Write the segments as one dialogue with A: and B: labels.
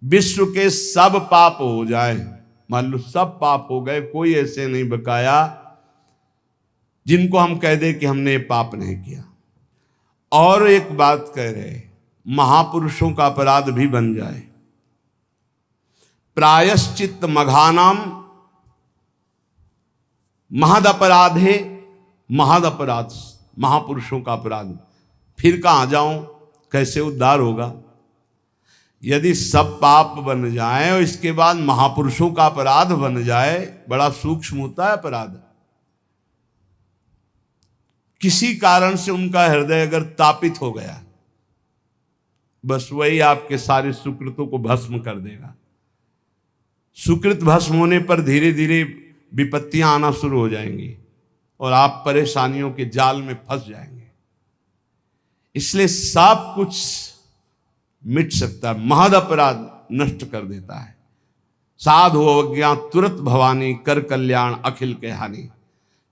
A: विश्व के सब पाप हो जाए, मान लो सब पाप हो गए, कोई ऐसे नहीं बकाया जिनको हम कह दे कि हमने ये पाप नहीं किया। और एक बात कह रहे, महापुरुषों का अपराध भी बन जाए, प्रायश्चित मघानाम महदपराध है, महदपराध महापुरुषों का अपराध, फिर कहां जाऊं, कैसे उद्धार होगा? यदि सब पाप बन जाए और इसके बाद महापुरुषों का अपराध बन जाए, बड़ा सूक्ष्म होता है अपराध। किसी कारण से उनका हृदय अगर तापित हो गया, बस वही आपके सारे सुकृतों को भस्म कर देगा। सुकृत भस्म होने पर धीरे धीरे विपत्तियां आना शुरू हो जाएंगी और आप परेशानियों के जाल में फंस जाएंगे। इसलिए सब कुछ मिट सकता है, महद अपराध नष्ट कर देता है। साधु अवज्ञा तुरंत भवानी, कर कल्याण अखिल के हानि।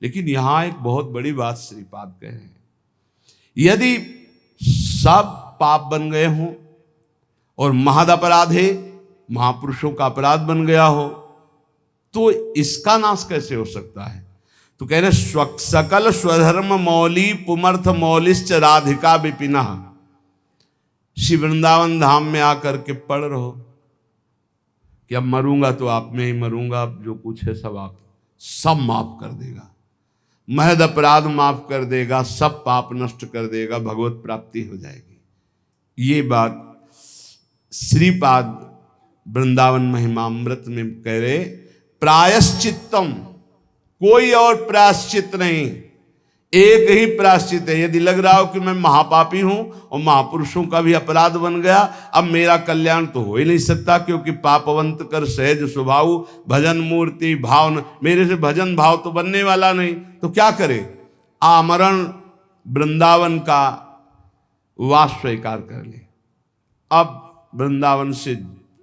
A: लेकिन यहां एक बहुत बड़ी बात श्रीपाद कह रहे हैं, यदि सब पाप बन गए हों और महद अपराध है, महापुरुषों का अपराध बन गया हो, तो इसका नाश कैसे हो सकता है? तो कह रहे सकल स्वधर्म मौली पुमर्थ मौलिश्च राधिका विपिना। श्री वृंदावन धाम में आकर के पढ़ रहो कि अब मरूंगा तो आप में ही मरूंगा, अब जो कुछ है सब आप, सब माफ कर देगा, महद अपराध माफ कर देगा, सब पाप नष्ट कर देगा, भगवत प्राप्ति हो जाएगी। ये बात श्रीपाद वृंदावन महिमामृत में कह रहे, प्रायश्चित्तम, कोई और प्रायश्चित नहीं, एक ही प्रायश्चित है। यदि लग रहा हो कि मैं महापापी हूं और महापुरुषों का भी अपराध बन गया, अब मेरा कल्याण तो हो ही नहीं सकता, क्योंकि पापवंत कर सहज स्वभाव भजन मूर्ति भाव, मेरे से भजन भाव तो बनने वाला नहीं, तो क्या करे? आमरण वृंदावन का वास स्वीकार कर ले, अब वृंदावन से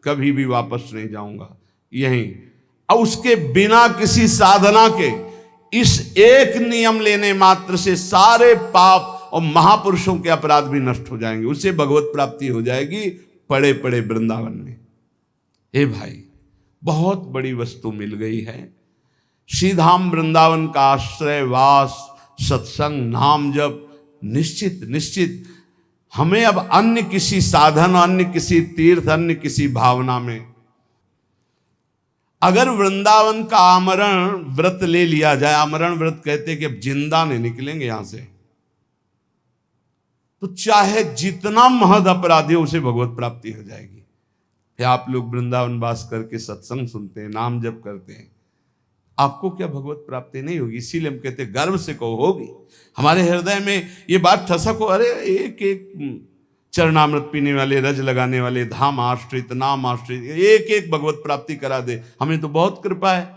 A: कभी भी वापस नहीं जाऊंगा, यहीं। और उसके बिना किसी साधना के इस एक नियम लेने मात्र से सारे पाप और महापुरुषों के अपराध भी नष्ट हो जाएंगे, उसे भगवत प्राप्ति हो जाएगी पड़े पड़े वृंदावन में। हे भाई, बहुत बड़ी वस्तु मिल गई है। श्रीधाम वृंदावन का आश्रय वास, सत्संग, नाम जप, निश्चित निश्चित हमें अब अन्य किसी साधन, अन्य किसी तीर्थ, अन्य किसी भावना में, अगर वृंदावन का आमरण व्रत ले लिया जाए, आमरण व्रत कहते कि अब जिंदा नहीं निकलेंगे यहां से, तो चाहे जितना महद अपराधी हो उसे भगवत प्राप्ति हो जाएगी। फिर आप लोग वृंदावन वास करके सत्संग सुनते हैं, नाम जप करते हैं, आपको क्या भगवत प्राप्ति नहीं होगी? इसीलिए हम कहते हैं गर्व से कहो होगी। हमारे हृदय में ये बात ठसक हो, अरे एक एक चरणामृत पीने वाले, रज लगाने वाले, धाम आश्रित, नाम आश्रित, एक एक भगवत प्राप्ति करा दे, हमें तो बहुत कृपा है,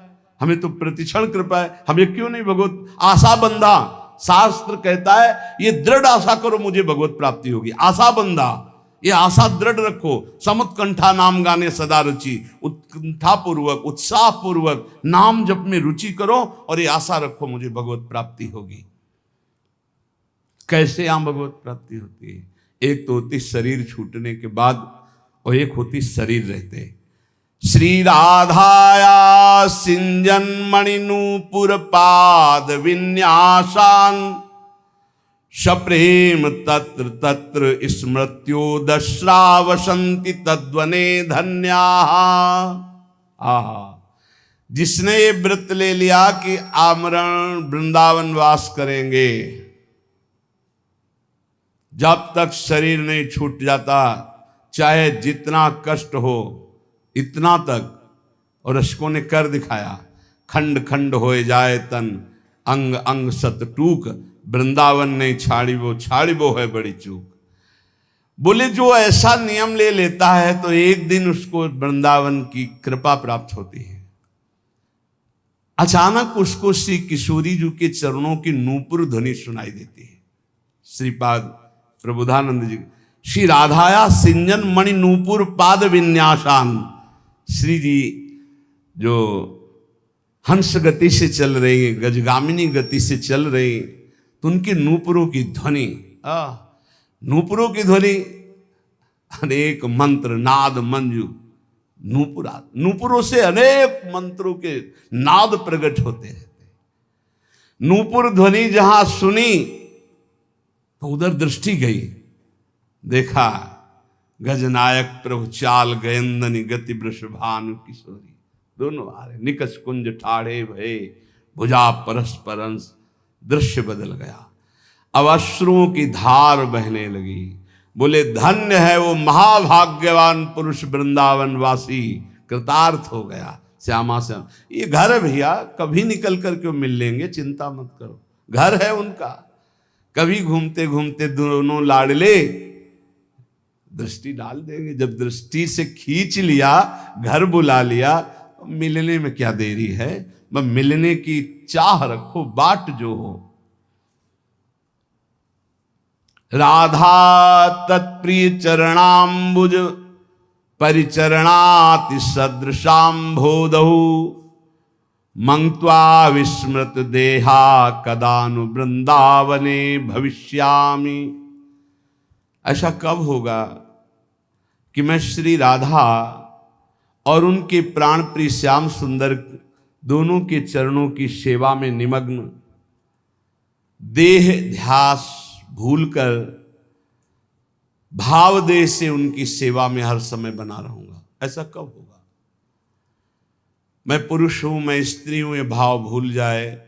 A: हमें तो प्रतिक्षण कृपा है, हमें क्यों नहीं भगवत आशा बंधा। शास्त्र कहता है ये दृढ़ आशा करो मुझे भगवत प्राप्ति होगी, आशा बंधा, ये आशा दृढ़ रखो। समुत्कंठा नाम गाने सदा रुचि, उत्कंठा पूर्वक उत्साह पूर्वक नाम जप में रुचि करो और ये आशा रखो मुझे भगवत प्राप्ति होगी। कैसे यहां भगवत प्राप्ति होती है? एक तो होती शरीर छूटने के बाद और एक होती शरीर रहते। श्री राधाया सिंजन मणिनूपुर पाद विन्यासान, सप्रेम तत्र तत्र स्मृत्यो दश्रावसंति तद्वने धन्या। आहा, जिसने ये व्रत ले लिया कि आमरण वृंदावन वास करेंगे, जब तक शरीर नहीं छूट जाता, चाहे जितना कष्ट हो इतना तक, और रशकों ने कर दिखाया, खंड खंड हो जाए तन, अंग अंग सत टूक, वृंदावन नहीं छाड़ी वो है बड़ी चूक। बोले जो ऐसा नियम ले लेता है तो एक दिन उसको वृंदावन की कृपा प्राप्त होती है। अचानक उसको श्री किशोरी जी के चरणों की नूपुर ध्वनि सुनाई देती है। श्रीपाद प्रबोधानंद जी, श्री राधाया सिंजन मणि नूपुर पाद विन्यासान, श्री जी जो हंस गति से चल रही है, गजगामिनी गति से चल रही, तो उनकी नूपुरों की ध्वनि, नूपुरों की ध्वनि, अनेक मंत्र नाद मंजू नूपुरों से अनेक मंत्रों के नाद प्रकट होते रहते। नूपुर ध्वनि जहां सुनी तो उधर दृष्टि गई, देखा गजनायक प्रभु चाल गयंदनी गति वृषभानु किशोरी, दोनों आ रहे। निकष कुंज ठाढ़े भये भुजा परस्परंस, दृश्य बदल गया। अब अश्रुओं की धार बहने लगी। बोले धन्य है वो महाभाग्यवान पुरुष वृंदावन वासी, कृतार्थ हो गया। श्यामा श्याम ये घर है भैया, कभी निकल कर क्यों मिल लेंगे, चिंता मत करो, घर है उनका। कभी घूमते घूमते दोनों लाडले दृष्टि डाल देंगे। जब दृष्टि से खींच लिया, घर बुला लिया, मिलने में क्या देरी है। बस मिलने की चाह रखो, बाट जो हो। राधा तत्प्रिय चरणाम्बुज परिचरणाति सदृशाम्भोदहु, मंक्त्वा विस्मृत देहा कदानु वृंदावने भविष्यामि। ऐसा कब होगा कि मैं श्री राधा और उनके प्राण प्रिय श्याम सुंदर दोनों के चरणों की सेवा में निमग्न, देह ध्यास भूलकर भाव देह से उनकी सेवा में हर समय बना रहूंगा। ऐसा कब होगा? मैं पुरुष हूं, मैं स्त्री हूं, ये भाव भूल जाए।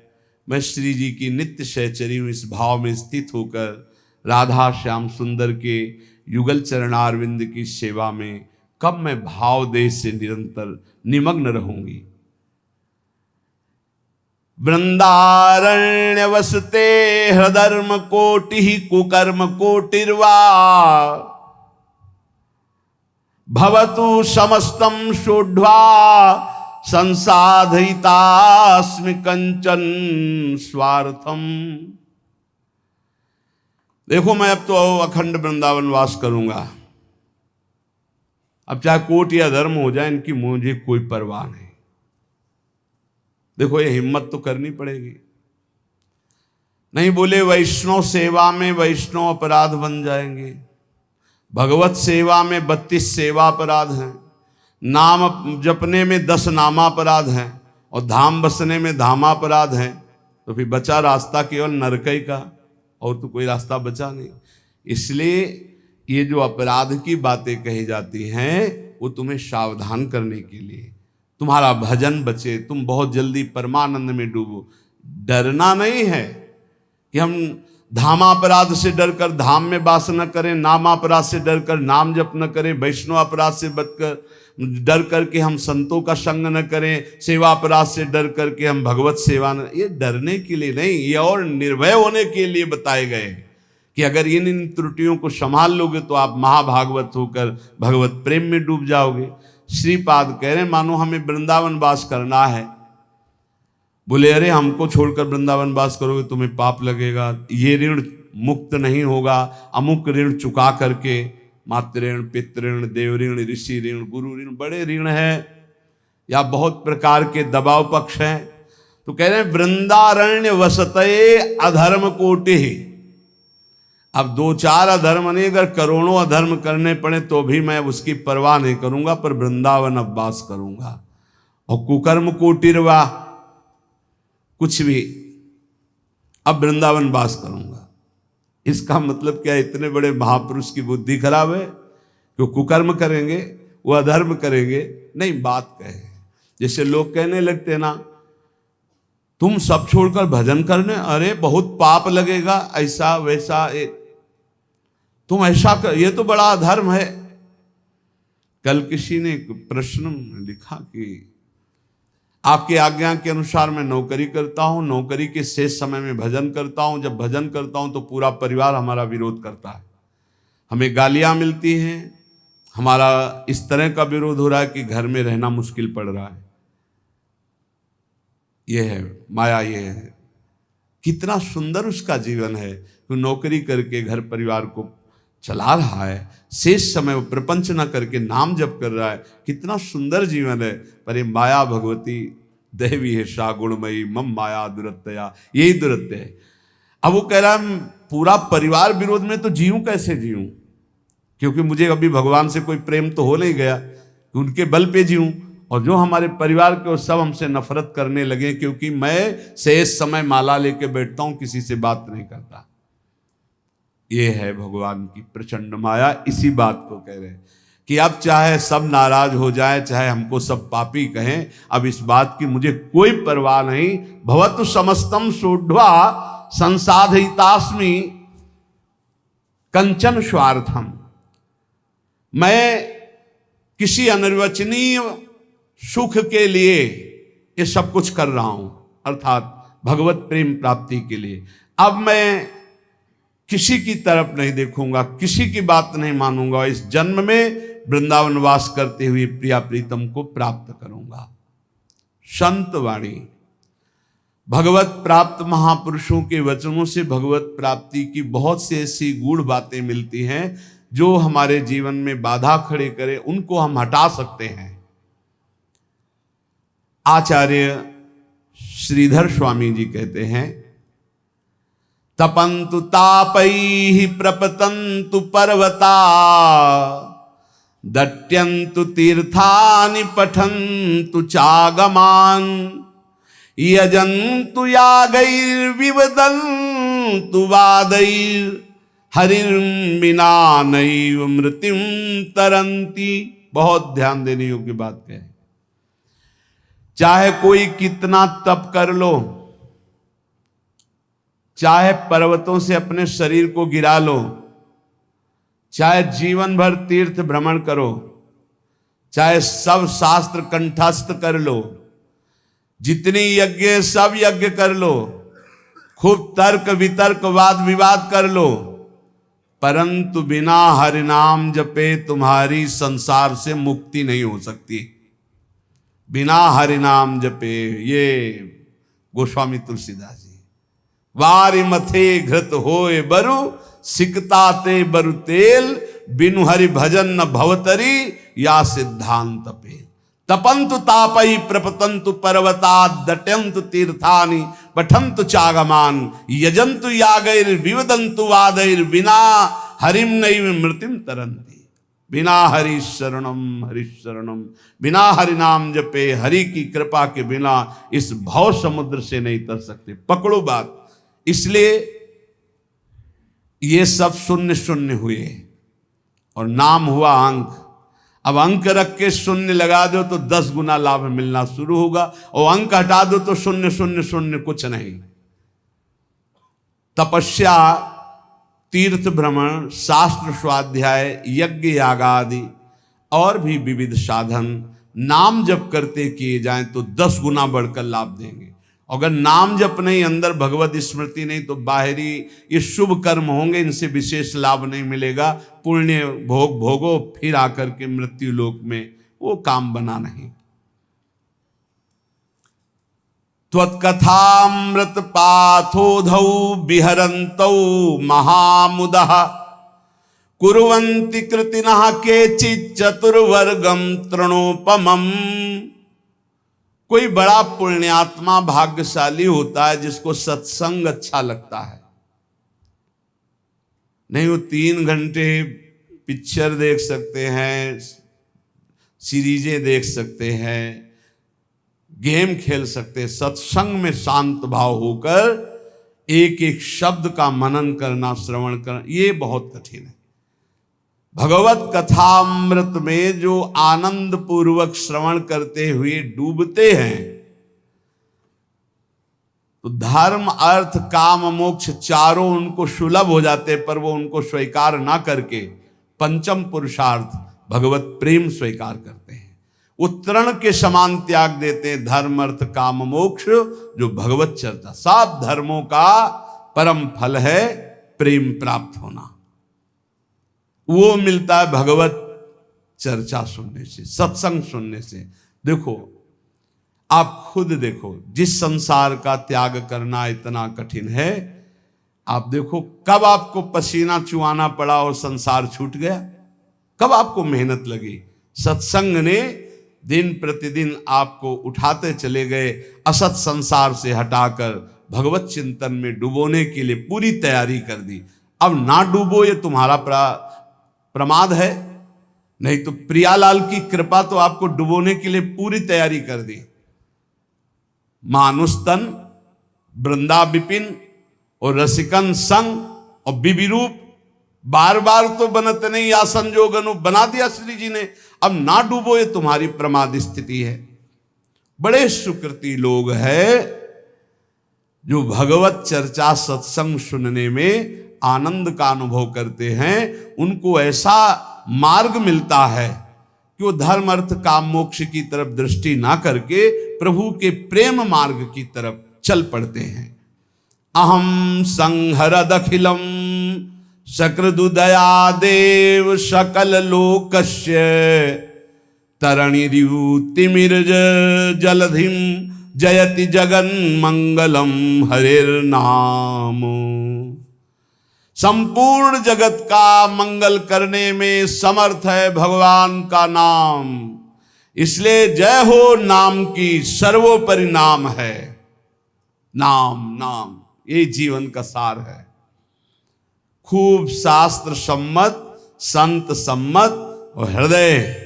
A: मैं श्री जी की नित्य सहचरी हूं, इस भाव में स्थित होकर राधा श्याम सुंदर के युगल चरणारविंद की सेवा में कब मैं भाव देह से निरंतर निमग्न रहूंगी। वृंदारण्य वसते हृदर्म कोटि कुकर्म कोटिर्वा, भवतु समस्तम शोढ्वा संसाधयितास्मि कंचन स्वार्थम। देखो मैं अब तो अखंड वृंदावन वास करूंगा, अब चाहे कोट या धर्म हो जाए, इनकी मुझे कोई परवाह नहीं। देखो ये हिम्मत तो करनी पड़ेगी। नहीं बोले वैष्णव सेवा में वैष्णव अपराध बन जाएंगे, भगवत सेवा में 32 सेवा अपराध हैं, नाम जपने में 10 नामापराध हैं, और धाम बसने में धामापराध हैं। तो फिर बचा रास्ता केवल नरकई का, और तो कोई रास्ता बचा नहीं। इसलिए ये जो अपराध की बातें कही जाती हैं वो तुम्हें सावधान करने के लिए, तुम्हारा भजन बचे, तुम बहुत जल्दी परमानंद में डूबो। डरना नहीं है कि हम धामापराध से डरकर धाम में वास न करें, नामापराध से डरकर नाम जप न करें, वैष्णव अपराध से बचकर डर करके हम संतों का संग न करें, सेवा अपराध से डर करके हम भगवत सेवा न। ये डरने के लिए नहीं, ये और निर्भय होने के लिए बताए गए कि अगर इन त्रुटियों को संभाल लोगे तो आप महाभागवत होकर भगवत प्रेम में डूब जाओगे। श्रीपाद कह रहे मानो हमें वृंदावन वास करना है। बोले अरे हमको छोड़कर वृंदावन वास करोगे तुम्हें पाप लगेगा, ये ऋण मुक्त नहीं होगा। अमुक ऋण चुका करके, मातृ पितृण, देव ऋण, ऋषि ऋण, गुरु ऋण, बड़े ऋण हैं या बहुत प्रकार के दबाव पक्ष हैं। तो कह रहे हैं वृंदारण्य वसते अधर्म कोटि। अब 2-4 अधर्म नहीं, अगर करोड़ों अधर्म करने पड़े तो भी मैं उसकी परवाह नहीं करूंगा, पर वृंदावन अब वास करूंगा। और कुकर्म कोटिर्वा, कुछ भी, अब वृंदावन वास करूंगा। इसका मतलब क्या, इतने बड़े महापुरुष की बुद्धि खराब है कि वो कुकर्म करेंगे, वो अधर्म करेंगे? नहीं, बात कहे। जैसे लोग कहने लगते ना तुम सब छोड़कर भजन करने, अरे बहुत पाप लगेगा, ऐसा वैसा, तुम ऐसा कर, ये तो बड़ा अधर्म है। कल किसी ने एक प्रश्न लिखा कि आपकी आज्ञा के अनुसार मैं नौकरी करता हूं, नौकरी के शेष समय में भजन करता हूं, जब भजन करता हूं तो पूरा परिवार हमारा विरोध करता है, हमें गालियां मिलती हैं, हमारा इस तरह का विरोध हो रहा है कि घर में रहना मुश्किल पड़ रहा है। यह है माया, ये है। कितना सुंदर उसका जीवन है, तो नौकरी करके घर परिवार को चला रहा है, शेष समय वो प्रपंच न करके नाम जप कर रहा है, कितना सुंदर जीवन है। पर ये माया भगवती देवी है सा गुणमयी मम माया दुरत्या, यही दुरत्य है। अब वो कह रहा है पूरा परिवार विरोध में तो जीऊं कैसे जीऊं, क्योंकि मुझे अभी भगवान से कोई प्रेम तो हो नहीं गया, कि उनके बल पे जीऊं, और जो हमारे परिवार के वो सब हमसे नफरत करने लगे क्योंकि मैं शेष समय माला लेके बैठता हूं, किसी से बात नहीं करता। ये है भगवान की प्रचंड माया। इसी बात को कह रहे हैं कि अब चाहे सब नाराज हो जाए, चाहे हमको सब पापी कहें, अब इस बात की मुझे कोई परवाह नहीं। भवतु समस्तम सोढ़वा संसाधितास्मि कंचन स्वार्थम। मैं किसी अनिर्वचनीय सुख के लिए ये सब कुछ कर रहा हूं, अर्थात भगवत प्रेम प्राप्ति के लिए। अब मैं किसी की तरफ नहीं देखूंगा, किसी की बात नहीं मानूंगा, इस जन्म में वृंदावन वास करते हुए प्रिया प्रीतम को प्राप्त करूंगा। संत वाणी, भगवत प्राप्त महापुरुषों के वचनों से भगवत प्राप्ति की बहुत सी ऐसी गूढ़ बातें मिलती हैं जो हमारे जीवन में बाधा खड़े करे, उनको हम हटा सकते हैं। आचार्य श्रीधर स्वामी जी कहते हैं, तपंतु तापैहि प्रपतंतु पर्वता, दट्यंतु तीर्थानि पठन्तु चागमान, यजन्तु यागैर्विवदन्तु वादैर्, हरिर्विना नैव मृत्युं तरन्ति। बहुत ध्यान देने योग्य बात है। चाहे कोई कितना तप कर लो, चाहे पर्वतों से अपने शरीर को गिरा लो, चाहे जीवन भर तीर्थ भ्रमण करो, चाहे सब शास्त्र कंठस्थ कर लो, जितनी यज्ञ सब यज्ञ कर लो, खूब तर्क वितर्क वाद विवाद कर लो, परंतु बिना हरि नाम जपे तुम्हारी संसार से मुक्ति नहीं हो सकती। बिना हरि नाम जपे, ये गोस्वामी तुलसीदास जी। वारि मथे घृत होए बरु, सिकता ते बरु तेल, बिनु हरि भजन न भवतरी, या सिद्धांत पेल। तपंतु तापई प्रपतंतु पर्वता, दट्यंतु तीर्थानि पठंतु चागमान, यजंतु यागैर विवदंतु वादैर, बिना हरिम नैव मृत्युम तरन्ति। बिना हरि शरणम, बिना हरि नाम जपे, हरि की कृपा के बिना इस भव समुद्र से नहीं तर सकते। पकड़ो बात। इसलिए ये सब शून्य शून्य हुए और नाम हुआ अंक। अब अंक रख के शून्य लगा दो तो 10 गुना लाभ मिलना शुरू होगा, और अंक हटा दो तो शून्य शून्य शून्य कुछ नहीं। तपस्या, तीर्थ भ्रमण, शास्त्र स्वाध्याय, यज्ञ यागादि और भी विविध साधन नाम जप करते किए जाएं तो 10 गुना बढ़कर लाभ देंगे। अगर नाम जप नहीं, अंदर भगवत स्मृति नहीं, तो बाहरी ये शुभ कर्म होंगे, इनसे विशेष लाभ नहीं मिलेगा। पुण्य भोग भोगो, फिर आकर के मृत्यु लोक में वो काम बना नहीं। त्वत्कथामृत पाथोधौ विहरन्तौ महामुदः, कुर्वन्ति कृतिनः केचित् चतुर्वर्गं तृणोपमम्। कोई बड़ा पुण्यात्मा भाग्यशाली होता है जिसको सत्संग अच्छा लगता है। नहीं, वो 3 घंटे पिक्चर देख सकते हैं, सीरीजें देख सकते हैं, गेम खेल सकते हैं। सत्संग में शांत भाव होकर एक एक शब्द का मनन करना, श्रवण करना, ये बहुत कठिन है। भगवत कथामृत में जो आनंद पूर्वक श्रवण करते हुए डूबते हैं, तो धर्म अर्थ काम मोक्ष चारों उनको सुलभ हो जाते, पर वो उनको स्वीकार ना करके पंचम पुरुषार्थ भगवत प्रेम स्वीकार करते हैं। वो तृण के समान त्याग देते हैं, धर्म अर्थ काम मोक्ष, जो भगवत चर्चा। सब धर्मों का परम फल है प्रेम प्राप्त होना। वो मिलता है भगवत चर्चा सुनने से, सत्संग सुनने से। देखो, आप खुद देखो, जिस संसार का त्याग करना इतना कठिन है, आप देखो कब आपको पसीना चुआना पड़ा और संसार छूट गया, कब आपको मेहनत लगी। सत्संग ने दिन प्रतिदिन आपको उठाते चले गए, असत संसार से हटाकर भगवत चिंतन में डुबोने के लिए पूरी तैयारी कर दी। अब ना डूबो, ये तुम्हारा प्रमाद है। नहीं तो प्रियालाल की कृपा तो आपको डुबोने के लिए पूरी तैयारी कर दी। मानुष तन, वृंदा विपिन और रसिकन संग और बिबी रूप, बार बार तो बनत नहीं या संजोगनु बना दिया श्री जी ने। अब ना डूबो, ये तुम्हारी प्रमाद स्थिति है। बड़े सुकृति लोग हैं जो भगवत चर्चा सत्संग सुनने में आनंद का अनुभव करते हैं। उनको ऐसा मार्ग मिलता है कि वो धर्म अर्थ काम मोक्ष की तरफ दृष्टि ना करके प्रभु के प्रेम मार्ग की तरफ चल पड़ते हैं। अहम संहरदखिलम सकृदुदया देव सकल लोकस्य तरणिरितिमिर्ज जलधिम जयति जगन मंगलम हरिर्नाम। संपूर्ण जगत का मंगल करने में समर्थ है भगवान का नाम, इसलिए जय हो नाम की सर्वोपरि नाम है। नाम नाम ये जीवन का सार है। खूब शास्त्र सम्मत, संत सम्मत और हृदय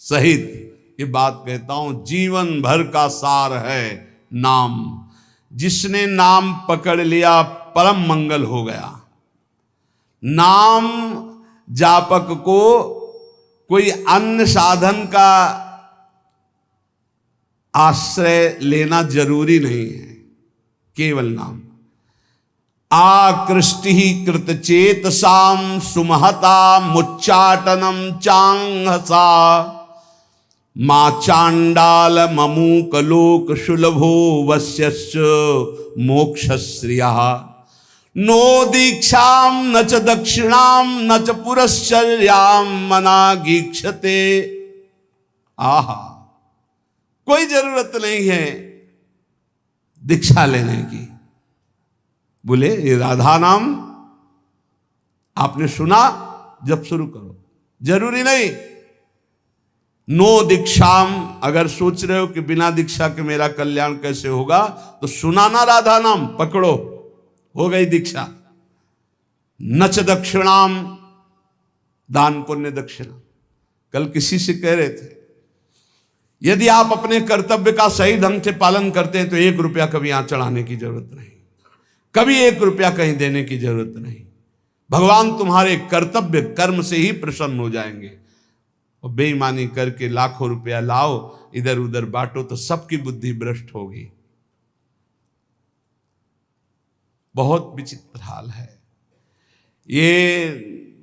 A: सहित ये बात कहता हूं, जीवन भर का सार है नाम। जिसने नाम पकड़ लिया परम मंगल हो गया। नाम जापक को कोई अन्य साधन का आश्रय लेना जरूरी नहीं है, केवल नाम। आकृष्टि कृत चेतसाम सुमहता मुच्चाटनम चांगसा मां चांडाल ममूक लोक सुलभो वश्यश्च मोक्षश्रिया। नो दीक्षाम न च दक्षिणाम न च पुरश्चर्याम मनागीक्षते। आहा, कोई जरूरत नहीं है दीक्षा लेने की। बोले ये राधा नाम आपने सुना, जब शुरू करो, जरूरी नहीं। नो दीक्षाम, अगर सोच रहे हो कि बिना दीक्षा के मेरा कल्याण कैसे होगा, तो सुना ना राधा नाम, पकड़ो, हो गई दीक्षा। नच दक्षिणाम, दान पुण्य दक्षिणा। कल किसी से कह रहे थे, यदि आप अपने कर्तव्य का सही ढंग से पालन करते हैं तो 1 रुपया कभी यहां चढ़ाने की जरूरत नहीं, कभी 1 रुपया कहीं देने की जरूरत नहीं। भगवान तुम्हारे कर्तव्य कर्म से ही प्रसन्न हो जाएंगे। और बेईमानी करके लाखों रुपया लाओ, इधर उधर बांटो, तो सबकी बुद्धि भ्रष्ट होगी। बहुत विचित्र हाल है। ये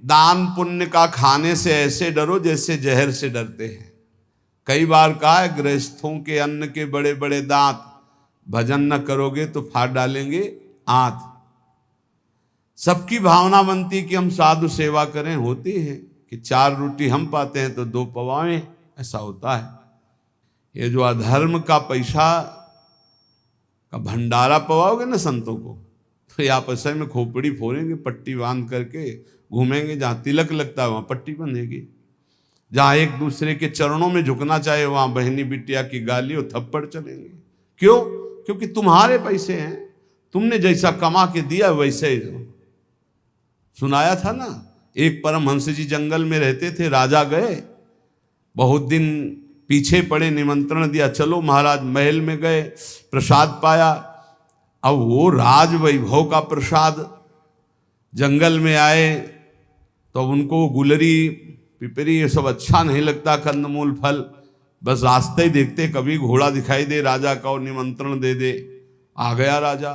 A: दान पुण्य का खाने से ऐसे डरो जैसे जहर से डरते हैं। कई बार कहा है, गृहस्थों के अन्न के बड़े बड़े दांत, भजन न करोगे तो फाड़ डालेंगे आंत। सबकी भावना बनती कि हम साधु सेवा करें, होती है कि 4 रोटी हम पाते हैं तो 2 पवाएं, ऐसा होता है। ये जो अधर्म का पैसा का भंडारा पवाओगे ना संतों को, तो आप ऐसे में खोपड़ी फोड़ेंगे, पट्टी बांध करके घूमेंगे। जहाँ तिलक लगता है वहाँ पट्टी बंधेगी। जहाँ एक दूसरे के चरणों में झुकना चाहे वहाँ बहनी बिटिया की गाली और थप्पड़ चलेंगे। क्यों? क्योंकि तुम्हारे पैसे हैं, तुमने जैसा कमा के दिया वैसे ही दो। सुनाया था ना, एक परमहंस जी जंगल में रहते थे, राजा गए, बहुत दिन पीछे पड़े, निमंत्रण दिया, चलो महाराज। महल में गए, प्रसाद पाया। अब वो राज वैभव का प्रसाद। जंगल में आए तो उनको गुलरी पिपरी ये सब अच्छा नहीं लगता, कंदमूल फल। बस रास्ते ही देखते कभी घोड़ा दिखाई दे राजा का और निमंत्रण दे दे। आ गया राजा,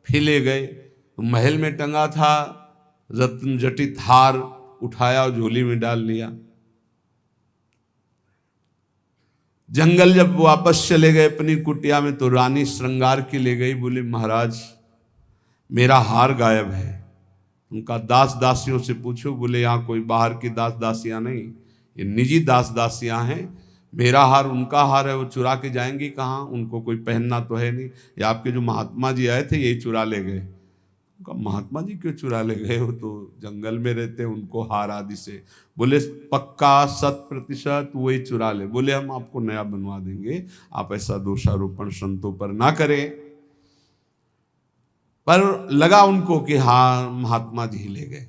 A: फिर ले गए तो महल में टंगा था रत्न जटित हार, उठाया और झोली में डाल लिया। जंगल जब वापस चले गए अपनी कुटिया में तो रानी श्रृंगार की ले गई। बोले महाराज मेरा हार गायब है। उनका दास दासियों से पूछो। बोले यहाँ कोई बाहर की दास दासियां नहीं, ये निजी दास दासियां हैं। मेरा हार उनका हार है, वो चुरा के जाएंगी कहाँ? उनको कोई पहनना तो है नहीं। ये आपके जो महात्मा जी आए थे यही चुरा ले गए। उनका महात्मा जी क्यों चुरा ले गए? वो तो जंगल में रहते, उनको हार आदि से। बोले पक्का 100% वही चुरा ले। बोले हम आपको नया बनवा देंगे, आप ऐसा दोषारोपण संतों पर ना करें। पर लगा उनको कि हाँ महात्मा जी ले गए।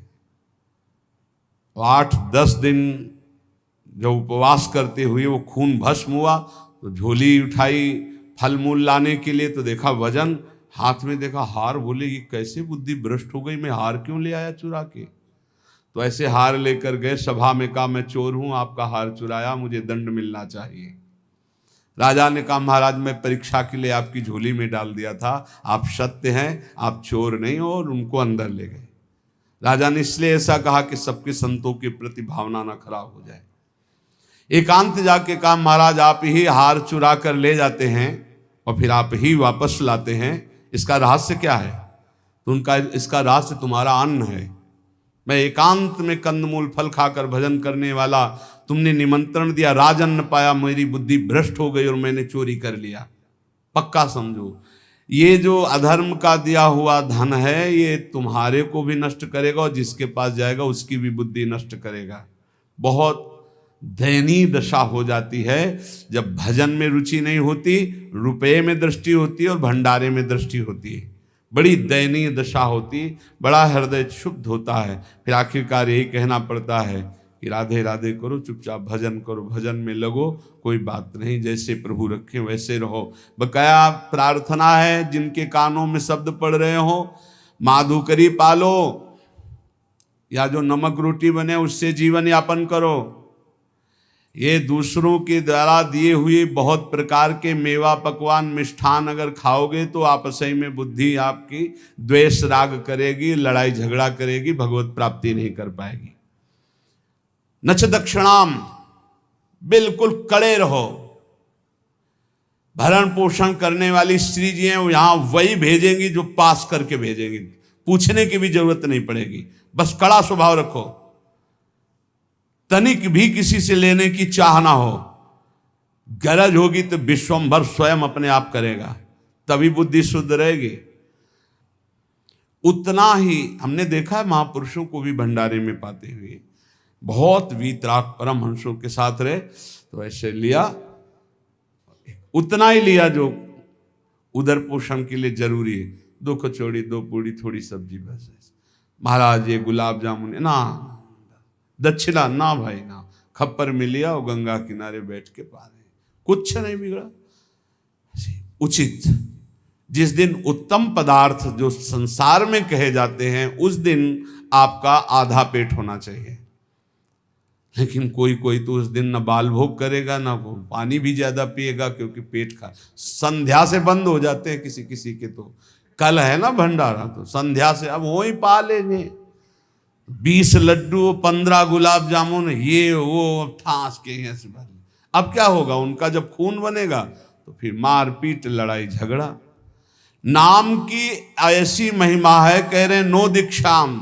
A: 8-10 दिन जब उपवास करते हुए वो खून भस्म हुआ तो झोली उठाई फल मूल लाने के लिए, तो देखा वजन, हाथ में देखा हार, बोले ये कैसे बुद्धि भ्रष्ट हो गई, मैं हार क्यों ले आया चुरा के। तो ऐसे हार लेकर गए, सभा में कहा मैं चोर हूं, आपका हार चुराया, मुझे दंड मिलना चाहिए। राजा ने कहा महाराज मैं परीक्षा के लिए आपकी झोली में डाल दिया था, आप सत्य हैं, आप चोर नहीं हो, और उनको अंदर ले गए। राजा ने इसलिए ऐसा कहा कि सबके संतों के प्रति भावना ना खराब हो जाए। एकांत जाके कहा महाराज आप ही हार चुरा कर ले जाते हैं और फिर आप ही वापस लाते हैं, इसका रहस्य क्या है। तो उनका इसका रहस्य तुम्हारा अन्न है। मैं एकांत में कंदमूल फल खाकर भजन करने वाला, तुमने निमंत्रण दिया, राजन पाया, मेरी बुद्धि भ्रष्ट हो गई और मैंने चोरी कर लिया। पक्का समझो ये जो अधर्म का दिया हुआ धन है ये तुम्हारे को भी नष्ट करेगा और जिसके पास जाएगा उसकी भी बुद्धि नष्ट करेगा। बहुत दयनीय दशा हो जाती है जब भजन में रुचि नहीं होती, रुपये में दृष्टि होती है और भंडारे में दृष्टि होती है। बड़ी दयनीय दशा होती, बड़ा हृदय क्षुब्ध होता है। फिर आखिरकार यही कहना पड़ता है कि राधे राधे करो, चुपचाप भजन करो, भजन में लगो, कोई बात नहीं, जैसे प्रभु रखे वैसे रहो। बकाया प्रार्थना है जिनके कानों में शब्द पड़ रहे हो, माधुकरी पालो या जो नमक रोटी बने उससे जीवन यापन करो। ये दूसरों के द्वारा दिए हुए बहुत प्रकार के मेवा पकवान मिष्ठान अगर खाओगे तो आपस में बुद्धि आपकी द्वेष राग करेगी, लड़ाई झगड़ा करेगी, भगवत प्राप्ति नहीं कर पाएगी। नच दक्षिणाम, बिल्कुल कड़े रहो। भरण पोषण करने वाली स्त्री जी हैं, वो यहां वही भेजेंगी जो पास करके भेजेंगी, पूछने की भी जरूरत नहीं पड़ेगी, बस कड़ा स्वभाव रखो, तनिक भी किसी से लेने की चाह ना हो। गरज होगी तो विश्वंभर स्वयं अपने आप करेगा, तभी बुद्धि शुद्ध रहेगी। उतना ही हमने देखा है महापुरुषों को भी भंडारे में पाते हुए, बहुत वीतराग परमहंसों के साथ रहे तो ऐसे लिया, उतना ही लिया जो उदर पोषण के लिए जरूरी है। 2 कचौड़ी 2 पूड़ी थोड़ी सब्जी बस। महाराज ये गुलाब जामुन ना, दक्षिणा ना भाई ना, खप्पर में लिया और गंगा किनारे बैठ के पा रहे, कुछ नहीं बिगड़ा। उचित जिस दिन उत्तम पदार्थ जो संसार में कहे जाते हैं उस दिन आपका आधा पेट होना चाहिए, लेकिन कोई कोई तो उस दिन न बाल भोग करेगा ना पानी भी ज्यादा पिएगा, क्योंकि पेट का संध्या से बंद हो जाते हैं किसी किसी के। तो कल है ना भंडारा, तो संध्या से अब वही पा लेंगे, 20 लड्डू 15 गुलाब जामुन ये वो ठास के हैं से भर। अब क्या होगा, उनका जब खून बनेगा तो फिर मार पीट लड़ाई झगड़ा। नाम की ऐसी महिमा है, कह रहे नो दीक्षाम,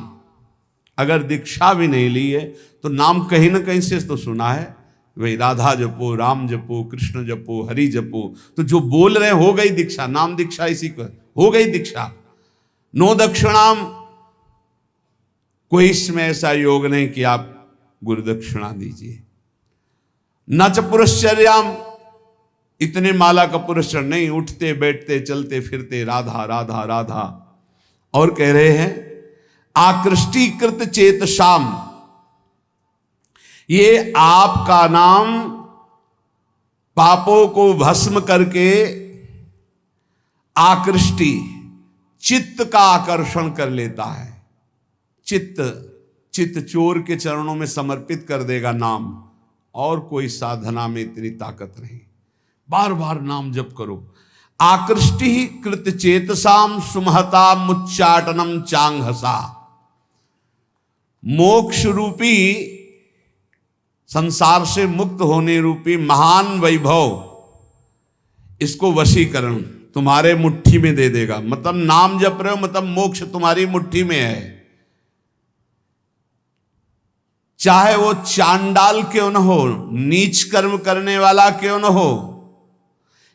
A: अगर दीक्षा भी नहीं ली है तो नाम कहीं ना कहीं से तो सुना है, वही राधा जपो, राम जपो, कृष्ण जपो, हरि जपो, तो जो बोल रहे हो गई दीक्षा, नाम दीक्षा इसी को हो गई दीक्षा। नो दक्षिणाम, कोई इसमें ऐसा योग नहीं कि आप गुरु दक्षिणा दीजिए। न च पुरश्चर्याम, इतने माला का पुरस्कार नहीं, उठते बैठते चलते फिरते राधा राधा राधा। और कह रहे हैं आकृष्टीकृत चेत शाम, ये आपका नाम पापों को भस्म करके आकृष्टि चित्त का आकर्षण कर लेता है। चित्त चोर के चरणों में समर्पित कर देगा नाम, और कोई साधना में इतनी ताकत नहीं। बार बार नाम जप करो। आकृष्टि कृत चेतसाम सुमहता मुच्चाटनम चांगहसा, मोक्ष रूपी संसार से मुक्त होने रूपी महान वैभव, इसको वशीकरण तुम्हारे मुट्ठी में दे देगा। मतलब नाम जप रहे हो मतलब मोक्ष तुम्हारी मुट्ठी में है, चाहे वो चांडाल क्यों न हो, नीच कर्म करने वाला क्यों न हो।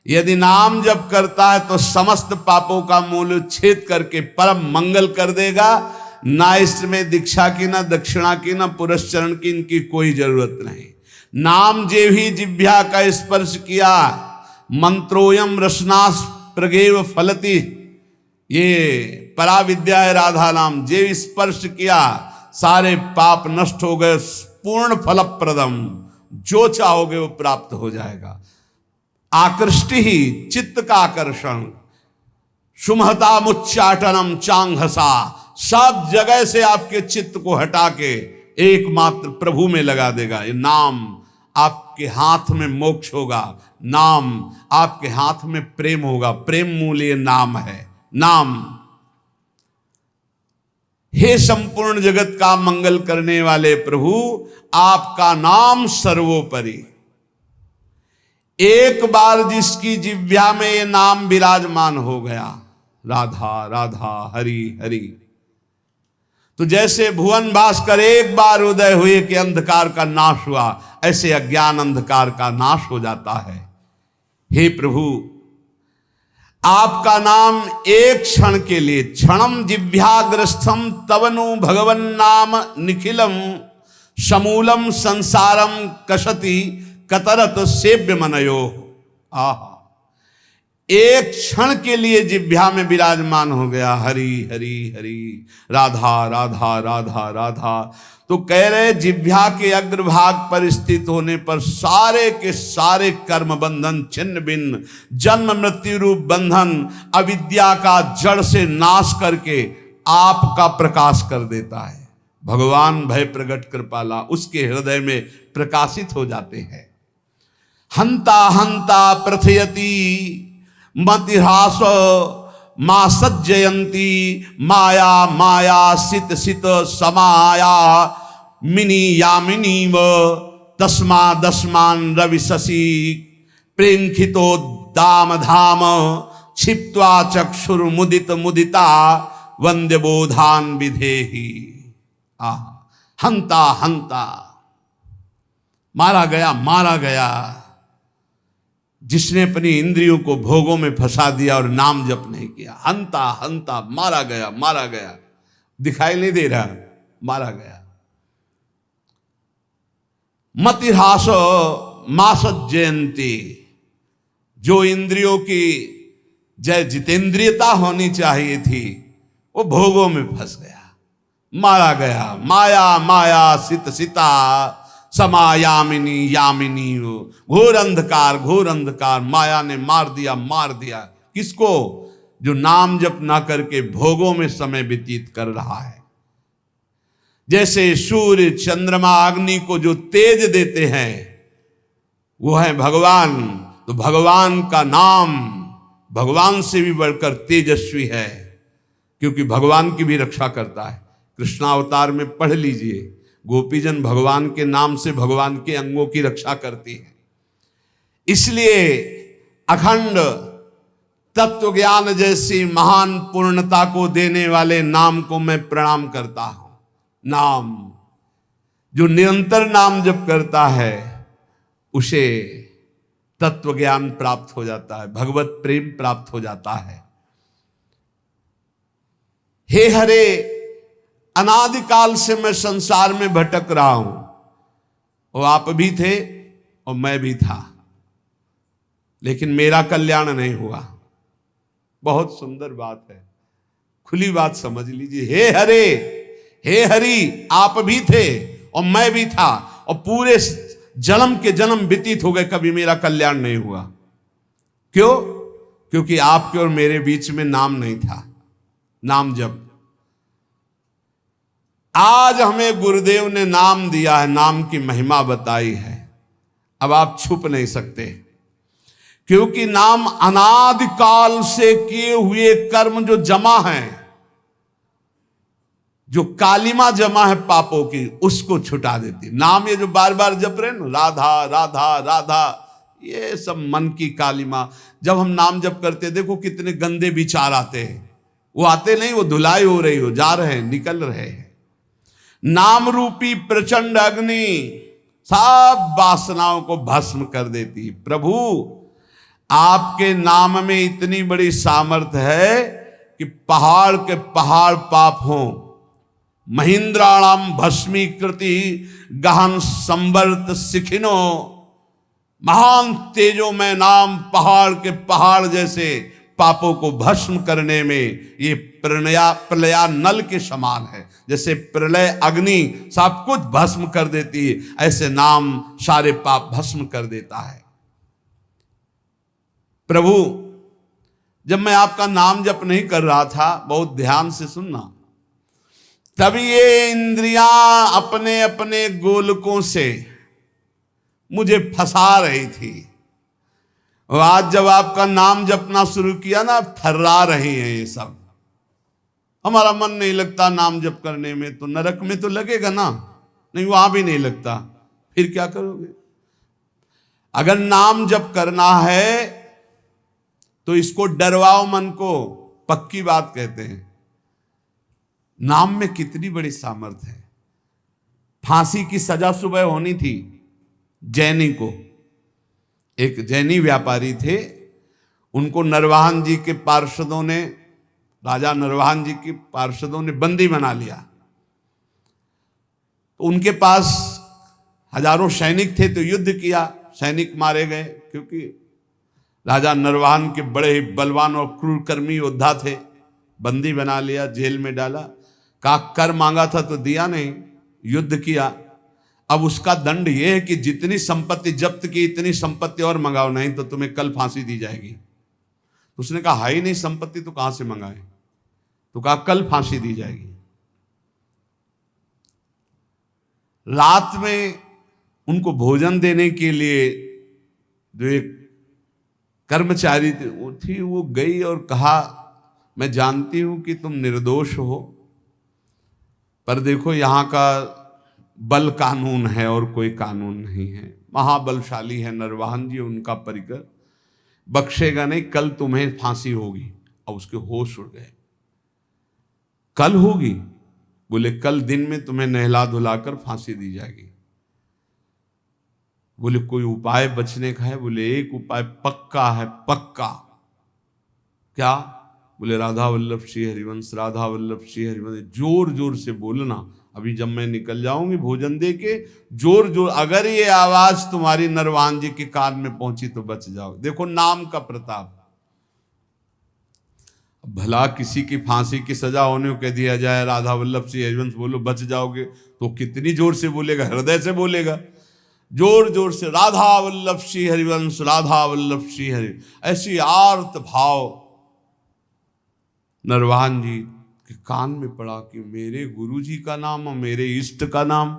A: यदि नाम जप करता है तो समस्त पापों का मूल छेद करके परम मंगल कर देगा। ना इसमें दीक्षा की, ना दक्षिणा की, ना पुरस्चरण की, इनकी कोई जरूरत नहीं। नाम जे ही जिह्वा का स्पर्श किया, मंत्रोयम रसनास प्रगेव फलति, ये पराविद्या है राधा नाम। जे स्पर्श किया सारे पाप नष्ट हो गए, पूर्ण फलप्रदम, जो चाहोगे वो प्राप्त हो जाएगा। आकृष्टि ही चित्त का आकर्षण, सुमहता मुच्चाटनम चांगहसा, सब जगह से आपके चित्त को हटा के एकमात्र प्रभु में लगा देगा। ये नाम आपके हाथ में मोक्ष होगा, नाम आपके हाथ में प्रेम होगा, प्रेम मूल ये नाम है। नाम, हे संपूर्ण जगत का मंगल करने वाले प्रभु, आपका नाम सर्वोपरि। एक बार जिसकी जिह्वा में ये नाम विराजमान हो गया, राधा राधा हरि हरि, तो जैसे भुवन भास्कर एक बार उदय हुए कि अंधकार का नाश हुआ, ऐसे अज्ञान अंधकार का नाश हो जाता है। हे प्रभु, आपका नाम एक क्षण के लिए, क्षणम जिह्वाग्रस्थम तवनु भगवन नाम निखिलम समूलम संसारम कसति कतरत सेव्य मनयो। आहा, एक क्षण के लिए जिह्वा में विराजमान हो गया हरि हरि हरि, राधा राधा राधा राधा। तो कह रहे जिह्वा के अग्रभाग पर स्थित होने पर सारे के सारे कर्म बंधन छिन्न भिन्न, जन्म मृत्यु रूप बंधन अविद्या का जड़ से नाश करके आपका प्रकाश कर देता है। भगवान भय प्रगट कृपाला उसके हृदय में प्रकाशित हो जाते हैं। हंता हंता प्रथयति मतिहास मां सज्जयंती, माया माया सित सित समाया मिनी यामिनी व तस्मा दस्मान रवि शशि प्रेंखितो दाम धाम क्षिप्त्वा चक्षुर मुदित मुदिता वंद्य बोधान विधेहि। हंता हंता, मारा गया मारा गया, जिसने अपनी इंद्रियों को भोगों में फंसा दिया और नाम जप नहीं किया। हंता हंता, मारा गया मारा गया, दिखाई नहीं दे रहा, मारा गया। मतिहास मास जयंती, जो इंद्रियों की जय जितेंद्रियता होनी चाहिए थी वो भोगों में फंस गया, मारा गया। माया माया सित सिता समायामिनी यामिनी, घोर अंधकार माया ने मार दिया मार दिया। किसको? जो नाम जप ना करके भोगों में समय व्यतीत कर रहा है। जैसे सूर्य चंद्रमा अग्नि को जो तेज देते हैं वो है भगवान, तो भगवान का नाम भगवान से भी बढ़कर तेजस्वी है, क्योंकि भगवान की भी रक्षा करता है। कृष्णावतार में पढ़ लीजिए, गोपीजन भगवान के नाम से भगवान के अंगों की रक्षा करती है। इसलिए अखंड तत्व ज्ञान जैसी महान पूर्णता को देने वाले नाम को मैं प्रणाम करता हूं। नाम, जो निरंतर नाम जप करता है उसे तत्व ज्ञान प्राप्त हो जाता है, भगवत प्रेम प्राप्त हो जाता है। हे हरे, अनादिकाल से मैं संसार में भटक रहा हूं, वो आप भी थे और मैं भी था, लेकिन मेरा कल्याण नहीं हुआ। बहुत सुंदर बात है, खुली बात समझ लीजिए। हे हरे, हे हरि, आप भी थे और मैं भी था, और पूरे जन्म के जन्म व्यतीत हो गए, कभी मेरा कल्याण नहीं हुआ। क्यों? क्योंकि आपके और मेरे बीच में नाम नहीं था, नाम जप। आज हमें गुरुदेव ने नाम दिया है, नाम की महिमा बताई है, अब आप छुप नहीं सकते, क्योंकि नाम अनादिकाल से किए हुए कर्म जो जमा हैं, जो कालिमा जमा है पापों की, उसको छुटा देती। नाम ये जो बार बार जप रहे ना, राधा राधा राधा, ये सब मन की कालिमा। जब हम नाम जप करते, देखो कितने गंदे विचार आते हैं, वो आते नहीं, वो धुलाई हो रही हो, जा रहे हैं, निकल रहे हैं। नाम रूपी प्रचंड अग्नि सब वासनाओं को भस्म कर देती। प्रभु, आपके नाम में इतनी बड़ी सामर्थ्य है कि पहाड़ के पहाड़ पाप हों, महिंद्राणाम भस्मीकृति गहन संवर्त सिखिनो, महान तेजो में नाम पहाड़ के पहाड़ जैसे पापों को भस्म करने में ये प्रलया नल के समान है। जैसे प्रलय अग्नि सब कुछ भस्म कर देती है, ऐसे नाम सारे पाप भस्म कर देता है। प्रभु, जब मैं आपका नाम जप नहीं कर रहा था, बहुत ध्यान से सुनना, तभी ये इंद्रियां अपने अपने गोलकों से मुझे फंसा रही थी। और आज जब आपका नाम जपना शुरू किया ना, थर्रा रहे हैं ये सब। हमारा मन नहीं लगता नाम जप करने में, तो नरक में तो लगेगा ना, नहीं वहां भी नहीं लगता, फिर क्या करोगे? अगर नाम जप करना है तो इसको डरवाओ मन को, पक्की बात कहते हैं। नाम में कितनी बड़ी सामर्थ्य है। फांसी की सजा सुबह होनी थी जैनी को। एक जैनी व्यापारी थे, उनको नरवाहन जी के पार्षदों ने, राजा नरवाहन जी के पार्षदों ने बंदी बना लिया। तो उनके पास हजारों सैनिक थे, तो युद्ध किया, सैनिक मारे गए, क्योंकि राजा नरवाहन के बड़े ही बलवान और क्रूरकर्मी योद्धा थे। बंदी बना लिया, जेल में डाला, कहा कर मांगा था तो दिया नहीं, युद्ध किया। अब उसका दंड यह है कि जितनी संपत्ति जब्त की इतनी संपत्ति और मंगाओ, नहीं तो तुम्हें कल फांसी दी जाएगी। तो उसने कहा हाई नहीं संपत्ति तो कहां से मंगाए? तो कहा कल फांसी दी जाएगी। रात में उनको भोजन देने के लिए जो एक कर्मचारी थी वो गई और कहा मैं जानती हूं कि तुम निर्दोष हो, पर देखो यहां का बल कानून है और कोई कानून नहीं है। महाबलशाली है नरवाहन जी, उनका परिकर, बख्शेगा नहीं, कल तुम्हें फांसी होगी। और उसके होश उड़ गए। कल होगी? बोले कल दिन में तुम्हें नहला धुलाकर फांसी दी जाएगी। बोले कोई उपाय बचने का है? बोले एक उपाय पक्का है, पक्का। क्या? बोले राधा वल्लभ श्री हरिवंश, राधा वल्लभ श्री हरिवंश। जोर जोर से बोलना, अभी जब मैं निकल जाऊंगी भोजन दे के, जोर जोर, अगर ये आवाज तुम्हारी नरवाहन जी के कान में पहुंची तो बच जाओ। देखो नाम का प्रताप। भला किसी की फांसी की सजा होने को कह दिया जाए राधा वल्लभ श्री हरिवंश बोलो बच जाओगे, तो कितनी जोर से बोलेगा? हृदय से बोलेगा, जोर जोर से, राधा वल्लभ श्री हरिवंश, राधा वल्लभ श्री हरि। ऐसी आर्त भाव नरवाहन जी के कान में पड़ा कि मेरे गुरु जी का नाम और मेरे इष्ट का नाम,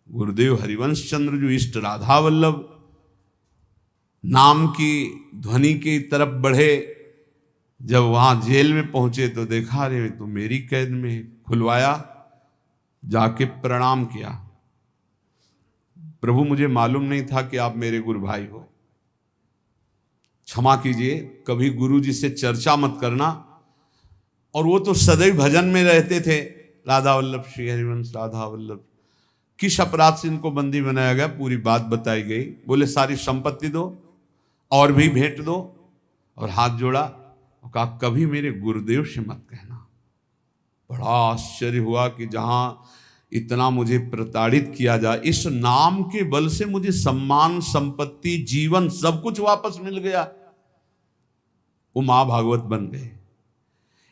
A: गुरुदेव हरिवंश चंद्र जो इष्ट राधा वल्लभ, नाम की ध्वनि की तरफ बढ़े। जब वहां जेल में पहुंचे तो देखा रे तो मेरी कैद में। खुलवाया, जाके प्रणाम किया, प्रभु मुझे मालूम नहीं था कि आप मेरे गुरु भाई हो, क्षमा कीजिए, कभी गुरु जी से चर्चा मत करना। और वो तो सदैव भजन में रहते थे, राधा वल्लभ श्री हरिवंश, राधा वल्लभ। किस अपराध से इनको बंदी बनाया गया, पूरी बात बताई गई। बोले सारी संपत्ति दो और भी भेंट दो, और हाथ जोड़ा और कहा कभी मेरे गुरुदेव से मत कहना। बड़ा आश्चर्य हुआ कि जहां इतना मुझे प्रताड़ित किया जाए, इस नाम के बल से मुझे सम्मान, संपत्ति, जीवन सब कुछ वापस मिल गया। वो मां भागवत बन गए।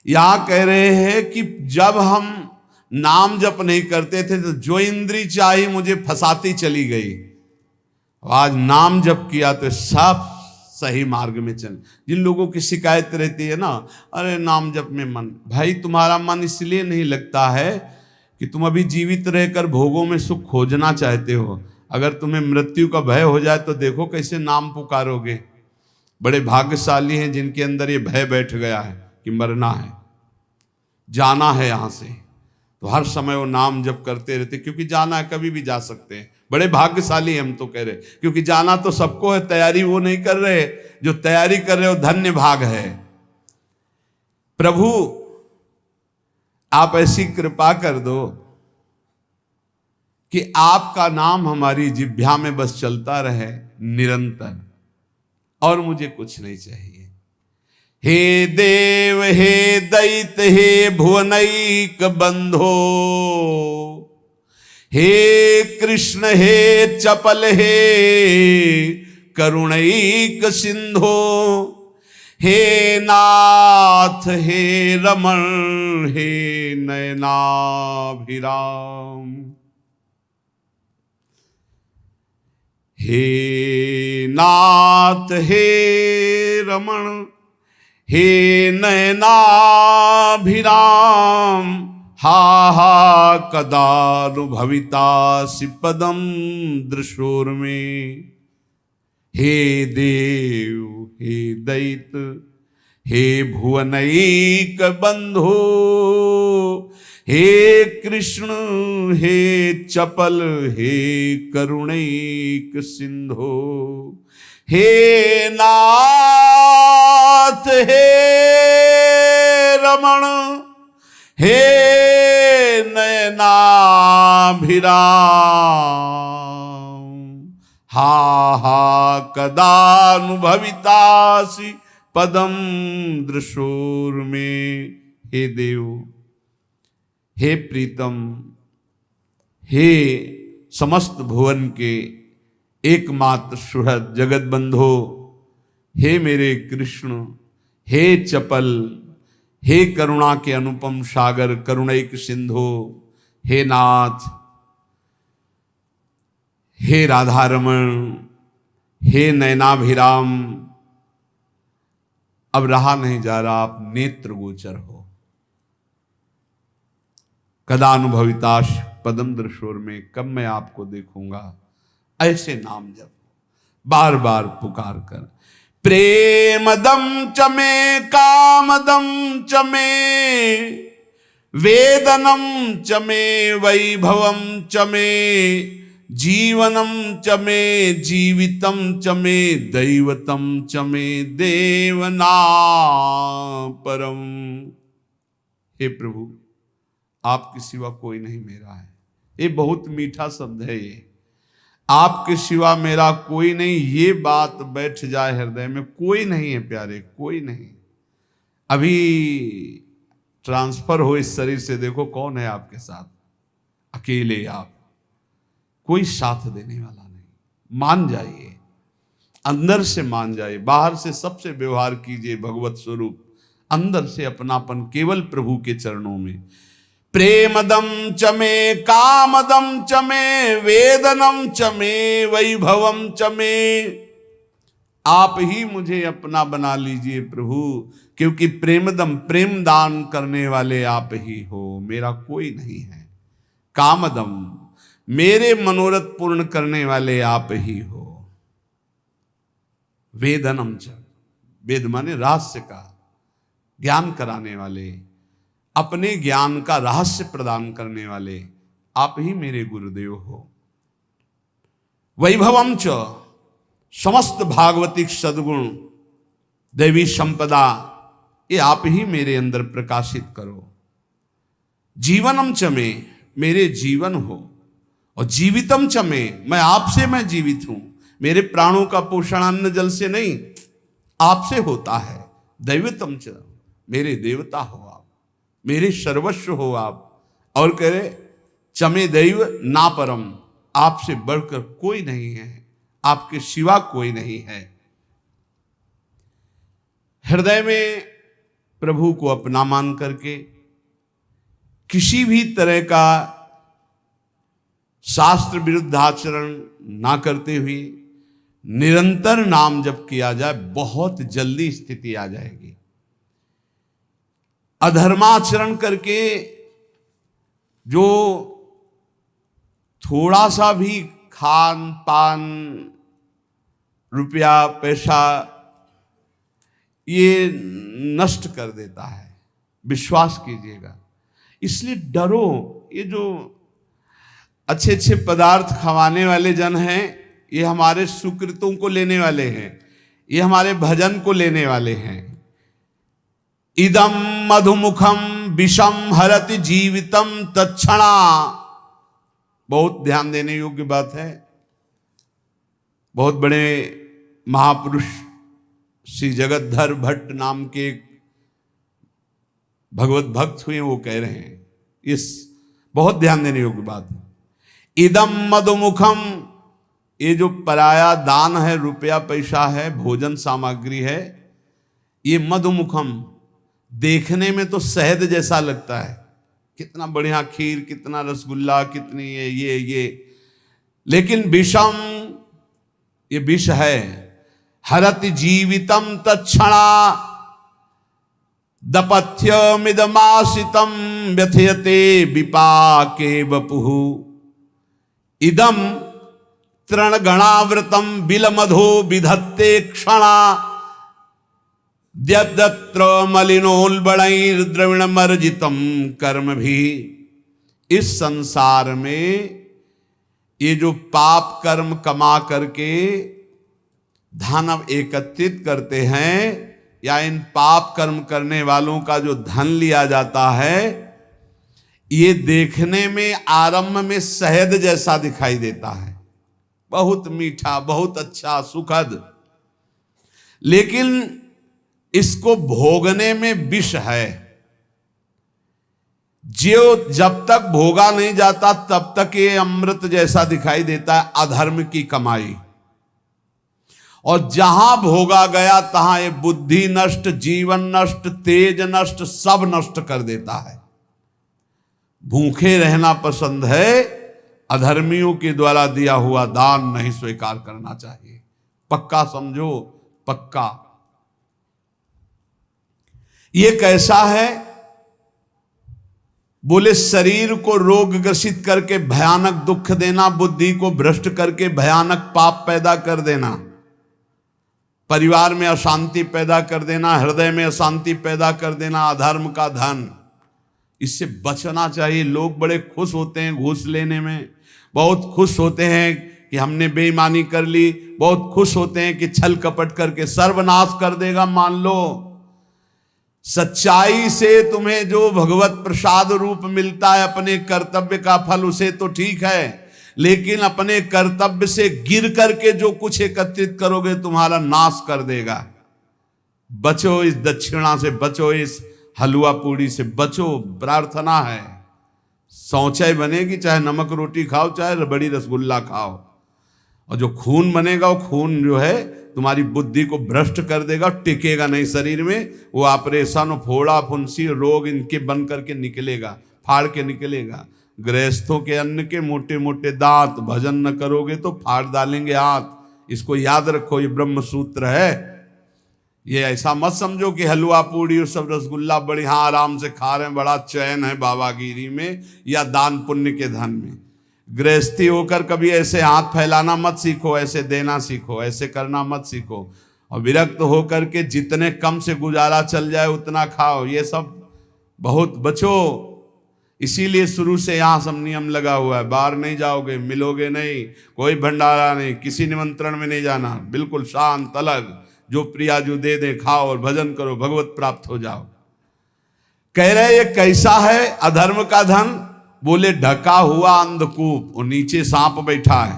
A: यहां कह रहे हैं कि जब हम नाम जप नहीं करते थे तो जो इंद्री चाही मुझे फंसाती चली गई, आज नाम जप किया तो सब सही मार्ग में चल। जिन लोगों की शिकायत रहती है ना, अरे नाम जप में मन, भाई तुम्हारा मन इसलिए नहीं लगता है कि तुम अभी जीवित रहकर भोगों में सुख खोजना चाहते हो। अगर तुम्हें मृत्यु का भय हो जाए तो देखो कैसे नाम पुकारोगे। बड़े भाग्यशाली हैं जिनके अंदर ये भय बैठ गया है कि मरना है, जाना है यहां से, तो हर समय वो नाम जप करते रहते, क्योंकि जाना है, कभी भी जा सकते हैं। बड़े भाग्यशाली हम तो कह रहे, क्योंकि जाना तो सबको है, तैयारी वो नहीं कर रहे, जो तैयारी कर रहे हो धन्य भाग है। प्रभु आप ऐसी कृपा कर दो कि आपका नाम हमारी जिह्वा में बस चलता रहे निरंतर, और मुझे कुछ नहीं चाहिए। हे देव हे दैत हे भुवनैक बंधो, हे कृष्ण हे चपल हे करुणैक सिंधो, हे नाथ हे रमण हे नयनाभिराम, हे नाथ हे रमण हे नयनाभिराम, हा हा कदानुभवितासि पदम दृशोर्मे, हे देव हे दैत हे भुवनैक बंधो, हे कृष्ण हे चपल हे करुणैक सिंधो, हे नाथ हे रमण हे नयनाभिराम, हा हा कदानुभवितासि पदम दृशोर्मे, हे देव हे प्रीतम हे समस्त भुवन के एकमात्र सुहृद जगत बंधो, हे मेरे कृष्ण हे चपल हे करुणा के अनुपम सागर करुणैक सिंधो, हे नाथ हे राधारमण हे नयनाभिराम, अब रहा नहीं जा रहा, आप नेत्र गोचर हो। कदानुभविताश पदम दृशोर में, कब मैं आपको देखूंगा। ऐसे नाम जप बार बार पुकार कर, प्रेमदम चमे कामदम चमे वेदनम चमे वैभवम चमे जीवनम चमे जीवितम चमे दैवतम चमे देवना परम। हे प्रभु, आपके सिवा कोई नहीं मेरा है। ये बहुत मीठा शब्द है ये, आपके सिवा मेरा कोई नहीं। ये बात बैठ जाए हृदय में, कोई नहीं है प्यारे, कोई नहीं। अभी ट्रांसफर हो इस शरीर से, देखो कौन है आपके साथ, अकेले आप, कोई साथ देने वाला नहीं। मान जाइए, अंदर से मान जाइए, बाहर से सबसे व्यवहार कीजिए भगवत स्वरूप, अंदर से अपनापन केवल प्रभु के चरणों में। प्रेमदम चमे कामदम चमे वेदनम चमे वैभवम चमे, आप ही मुझे अपना बना लीजिए प्रभु, क्योंकि प्रेमदम प्रेम दान करने वाले आप ही हो, मेरा कोई नहीं है। कामदम मेरे मनोरथ पूर्ण करने वाले आप ही हो। वेदनम च, वेद माने रहस्य का ज्ञान कराने वाले, अपने ज्ञान का रहस्य प्रदान करने वाले आप ही मेरे गुरुदेव हो। वैभवम च, समस्त भागवतिक सद्गुण दैवी संपदा ये आप ही मेरे अंदर प्रकाशित करो। जीवनम च में, मेरे जीवन हो, और जीवितम च में, मैं आपसे मैं जीवित हूं। मेरे प्राणों का पोषण अन्न जल से नहीं, आपसे होता है। दैवतम च, मेरे देवता हो आप, मेरे सर्वस्व हो आप। और कह रहे चमे दैव ना परम, आपसे बढ़कर कोई नहीं है, आपके सिवा कोई नहीं है। हृदय में प्रभु को अपना मान करके किसी भी तरह का शास्त्र विरुद्ध आचरण ना करते हुए निरंतर नाम जप किया जाए, बहुत जल्दी स्थिति आ जाएगी। अधर्माचरण करके जो थोड़ा सा भी खान पान, रुपया पैसा ये नष्ट कर देता है, विश्वास कीजिएगा। इसलिए डरो। ये जो अच्छे अच्छे पदार्थ खवाने वाले जन हैं, ये हमारे सुकृतों को लेने वाले हैं, ये हमारे भजन को लेने वाले हैं। इदम मधुमुखम विषम हरति जीवितम तत्क्षणा, बहुत ध्यान देने योग्य बात है। बहुत बड़े महापुरुष श्री जगतधर भट्ट नाम के भगवत भक्त हुए, वो कह रहे हैं, इस बहुत ध्यान देने योग्य बात है। इदम मधुमुखम, ये जो पराया दान है, रुपया पैसा है, भोजन सामग्री है, ये मधुमुखम देखने में तो शहद जैसा लगता है, कितना बढ़िया खीर, कितना रसगुल्ला, कितनी ये, लेकिन विषम, ये विष है। हरति जीवितम तत्क्षणा दपथ्यमिदमासितम व्यथयते विपाके वपुः इदम तृणगणावृतम बिलमधो विधत्ते क्षणा द्यद्यत्र मलिनोल्बणैर्द्रविणमर्जितम कर्म भी। इस संसार में ये जो पाप कर्म कमा करके धन एकत्रित करते हैं, या इन पाप कर्म करने वालों का जो धन लिया जाता है, ये देखने में आरंभ में शहद जैसा दिखाई देता है, बहुत मीठा, बहुत अच्छा, सुखद, लेकिन इसको भोगने में विष है। जो जब तक भोगा नहीं जाता तब तक ये अमृत जैसा दिखाई देता है, अधर्म की कमाई। और जहां भोगा गया तहां ये बुद्धि नष्ट, जीवन नष्ट, तेज नष्ट, सब नष्ट कर देता है। भूखे रहना पसंद है, अधर्मियों के द्वारा दिया हुआ दान नहीं स्वीकार करना चाहिए। पक्का समझो, पक्का। ये कैसा है? बोले शरीर को रोग ग्रसित करके भयानक दुख देना, बुद्धि को भ्रष्ट करके भयानक पाप पैदा कर देना, परिवार में अशांति पैदा कर देना, हृदय में अशांति पैदा कर देना, अधर्म का धन, इससे बचना चाहिए। लोग बड़े खुश होते हैं घूस लेने में, बहुत खुश होते हैं कि हमने बेईमानी कर ली, बहुत खुश होते हैं कि छल कपट करके सर्वनाश कर देगा। मान लो सच्चाई से तुम्हें जो भगवत प्रसाद रूप मिलता है अपने कर्तव्य का फल, उसे तो ठीक है, लेकिन अपने कर्तव्य से गिर करके जो कुछ एकत्रित करोगे तुम्हारा नाश कर देगा। बचो इस दक्षिणा से, बचो इस हलवा पूड़ी से, बचो। प्रार्थना है, शौचाई बनेगी, चाहे नमक रोटी खाओ, चाहे रबड़ी रसगुल्ला खाओ, और जो खून बनेगा वो खून जो है तुम्हारी बुद्धि को भ्रष्ट कर देगा, टिकेगा नहीं शरीर में। वो ऑपरेशन, फोड़ा फुंसी, रोग इनके बन करके निकलेगा, फाड़ के निकलेगा। गृहस्थों के अन्न के मोटे मोटे दांत, भजन न करोगे तो फाड़ डालेंगे हाथ। इसको याद रखो, ये ब्रह्म सूत्र है। ये ऐसा मत समझो कि हलवा पूड़ी और सब रसगुल्ला बढ़िया आराम से खा रहे हैं, बड़ा चैन है बाबागिरी में या दान पुण्य के धन में। गृहस्थी होकर कभी ऐसे हाथ फैलाना मत सीखो, ऐसे देना सीखो, ऐसे करना मत सीखो। और विरक्त होकर के जितने कम से गुजारा चल जाए उतना खाओ, ये सब बहुत बचो। इसीलिए शुरू से यहाँ सब नियम लगा हुआ है, बाहर नहीं जाओगे, मिलोगे नहीं, कोई भंडारा नहीं, किसी निमंत्रण में नहीं जाना, बिल्कुल शांत अलग, जो प्रिया जो दे दे खाओ और भजन करो, भगवत प्राप्त हो जाओ। कह रहे ये कैसा है अधर्म का धन? बोले ढका हुआ अंधकूप, और नीचे सांप बैठा है,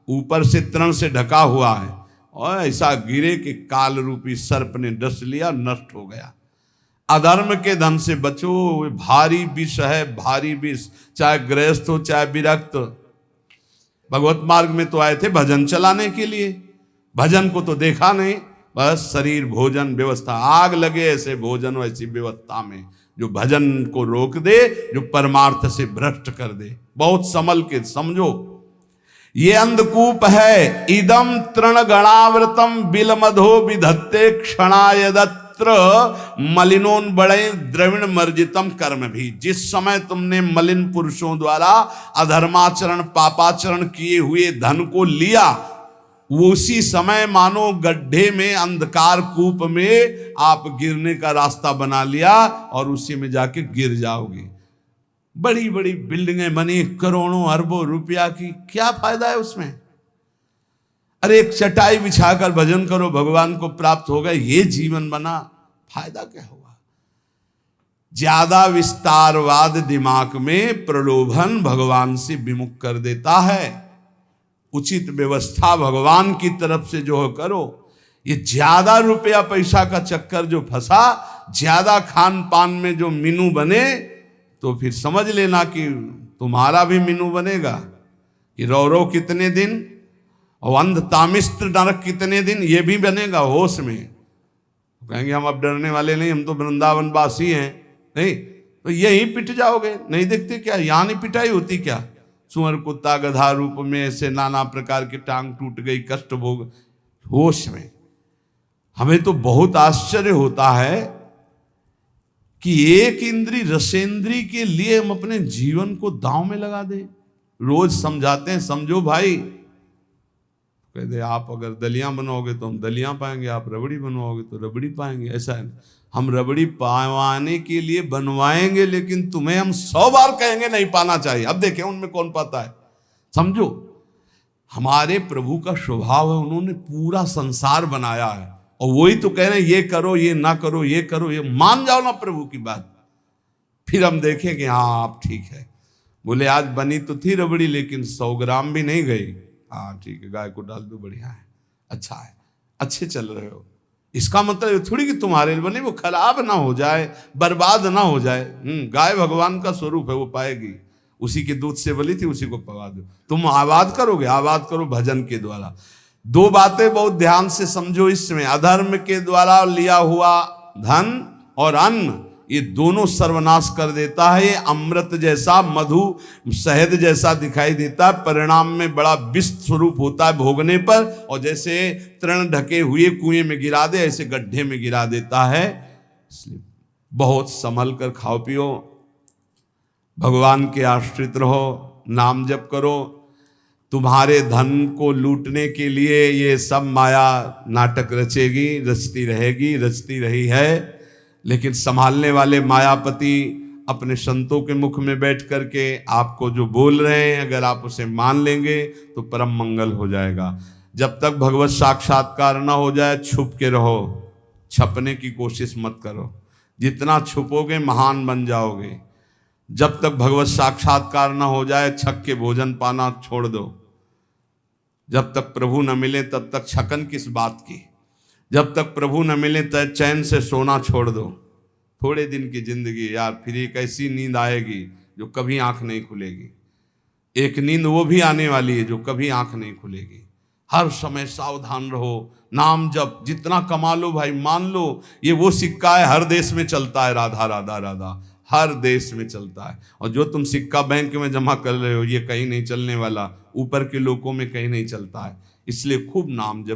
A: ऊपर से तृण से ढका हुआ है, और ऐसा गिरे कि काल रूपी सर्प ने डस लिया, नष्ट हो गया। अधर्म के धन से बचो, भारी विष है, भारी विष। चाहे गृहस्थ हो चाहे विरक्त, भगवत मार्ग में तो आए थे भजन चलाने के लिए, भजन को तो देखा नहीं, बस शरीर भोजन व्यवस्था, आग लगे ऐसे भोजन ऐसी व्यवस्था में जो भजन को रोक दे, जो परमार्थ से भ्रष्ट कर दे। बहुत संभल के समझो, ये अंधकूप है। इदम तृण गणावृतम बिलमधो विधत्ते क्षणायदत्र मलिनोन बड़े द्रविण मर्जितम कर्म भी। जिस समय तुमने मलिन पुरुषों द्वारा अधर्माचरण पापाचरण किए हुए धन को लिया, वो उसी समय मानो गड्ढे में, अंधकार कूप में आप गिरने का रास्ता बना लिया और उसी में जाके गिर जाओगे। बड़ी बड़ी बिल्डिंगें बनी करोड़ों अरबों रुपया की, क्या फायदा है उसमें? अरे एक चटाई बिछाकर भजन करो, भगवान को प्राप्त होगा, ये जीवन बना, फायदा क्या हुआ? ज्यादा विस्तारवाद दिमाग में प्रलोभन भगवान से विमुख कर देता है। उचित व्यवस्था भगवान की तरफ से जो करो। ये ज्यादा रुपया पैसा का चक्कर जो फंसा, ज्यादा खान पान में जो मीनू बने, तो फिर समझ लेना कि तुम्हारा भी मीनू बनेगा कि रौरव कितने दिन और अंध तामिस्त्र नरक कितने दिन, ये भी बनेगा होश में। कहेंगे हम अब डरने वाले नहीं, हम तो वृंदावन वासी हैं। नहीं तो यहीं पिट जाओगे। नहीं देखते क्या यहाँ नहीं पिटाई होती क्या? सुअर कुत्ता गधा रूप में ऐसे नाना प्रकार की टांग टूट गई, कष्ट भोग होश में। हमें तो बहुत आश्चर्य होता है कि एक इंद्री रसेंद्री के लिए हम अपने जीवन को दांव में लगा दे। रोज समझाते हैं, समझो भाई। कहते आप अगर दलियां बनवाओगे तो हम दलियां पाएंगे, आप रबड़ी बनवाओगे तो रबड़ी पाएंगे। ऐसा है, हम रबड़ी पावाने के लिए बनवाएंगे, लेकिन तुम्हें हम 100 बार कहेंगे नहीं पाना चाहिए। अब देखें उनमें कौन पाता है। समझो, हमारे प्रभु का स्वभाव है, उन्होंने पूरा संसार बनाया है और वही तो कह रहे हैं ये करो, ये ना करो, ये करो, ये मान जाओ ना प्रभु की बात, फिर हम देखें कि हाँ आप ठीक है। बोले आज बनी तो थी रबड़ी लेकिन 100 ग्राम भी नहीं गई। हाँ ठीक है, गाय को डाल दो, बढ़िया है, अच्छा है, अच्छे चल रहे हो। इसका मतलब थोड़ी कि तुम्हारे बने वो खराब ना हो जाए, बर्बाद ना हो जाए। गाय भगवान का स्वरूप है, वो पाएगी। उसी के दूध से बली थी, उसी को पका दो। तुम आबाद करोगे, आबाद करो भजन के द्वारा। 2 बातें बहुत ध्यान से समझो इसमें। अधर्म के द्वारा लिया हुआ धन और अन्न, ये दोनों सर्वनाश कर देता है। ये अमृत जैसा, मधु शहद जैसा दिखाई देता है, परिणाम में बड़ा विष स्वरूप होता है भोगने पर। और जैसे तृण ढके हुए कुएं में गिरा दे, ऐसे गड्ढे में गिरा देता है। इसलिए बहुत संभल कर खाओ पियो, भगवान के आश्रित रहो, नाम जप करो। तुम्हारे धन को लूटने के लिए ये सब माया नाटक रचेगी, रचती रहेगी, रचती रही है। लेकिन संभालने वाले मायापति अपने संतों के मुख में बैठ करके आपको जो बोल रहे हैं, अगर आप उसे मान लेंगे तो परम मंगल हो जाएगा। जब तक भगवत साक्षात्कार न हो जाए छुप के रहो, छपने की कोशिश मत करो। जितना छुपोगे महान बन जाओगे। जब तक भगवत साक्षात्कार न हो जाए छक के भोजन पाना छोड़ दो। जब तक प्रभु न मिले तब तक छकन किस बात की। जब तक प्रभु न मिले तब चैन से सोना छोड़ दो। थोड़े दिन की जिंदगी यार, फिर एक ऐसी नींद आएगी जो कभी आंख नहीं खुलेगी। एक नींद वो भी आने वाली है जो कभी आंख नहीं खुलेगी। हर समय सावधान रहो, नाम जप, जितना कमा लो भाई मान लो ये वो सिक्का है, हर देश में चलता है। राधा राधा राधा हर देश में चलता है। और जो तुम सिक्का बैंक में जमा कर रहे हो ये कहीं नहीं चलने वाला, ऊपर के लोगों में कहीं नहीं चलता है। इसलिए खूब नाम जप